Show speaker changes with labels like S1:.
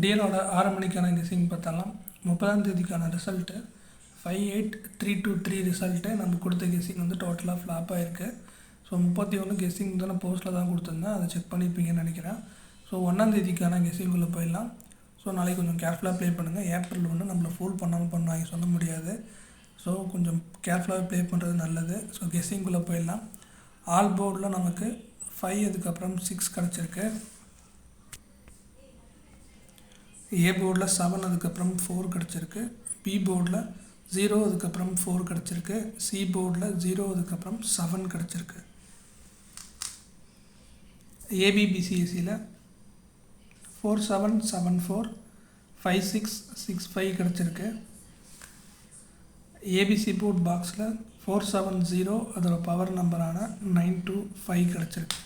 S1: டிஎனோட 6 மணிக்கான கெஸ்ஸிங் பார்த்தாலாம். 30ஆம் தேதிக்கான ரிசல்ட்டு 58323 ரிசல்ட்டு. நம்ம கொடுத்த கெஸ்ஸிங் வந்து டோட்டலாக ஃப்ளாப் ஆகிருக்கு. ஸோ 31 கெஸ்ஸிங் வந்து நான் போஸ்ட்டில் தான் கொடுத்துருந்தேன், அதை செக் பண்ணியிருப்பீங்கன்னு நினைக்கிறேன். ஸோ 1ஆம் தேதிக்கான கெஸ்ஸிங்குள்ளே போயிடலாம். ஸோ நாளைக்கு கொஞ்சம் கேர்ஃபுல்லாக ப்ளே பண்ணுங்கள். ஏப்ரல் ஒன்று நம்மளை ஃபூல் பண்ணாமல் பண்ணாங்க சொல்ல முடியாது. ஸோ கொஞ்சம் கேர்ஃபுல்லாக ப்ளே பண்ணுறது நல்லது. ஸோ கெஸ்ஸிங்குள்ளே போயிடலாம். ஆல் போர்டில் நமக்கு 5 அதுக்கப்புறம் 6 கிடச்சிருக்கு. ஏ போர்டில் 7 அதுக்கப்புறம் 4 கிடச்சிருக்கு. பி போர்டில் 0 அதுக்கப்புறம் 4 கிடச்சிருக்கு. சி போர்டில் 0 அதுக்கப்புறம் 7 கிடச்சிருக்கு. ஏபிபிசிஎஸ்சியில் 4774 5665 கிடச்சிருக்கு. ஏபிசி போர்ட் பாக்ஸில் 470 அதோட பவர் நம்பரான 925 கிடச்சிருக்கு.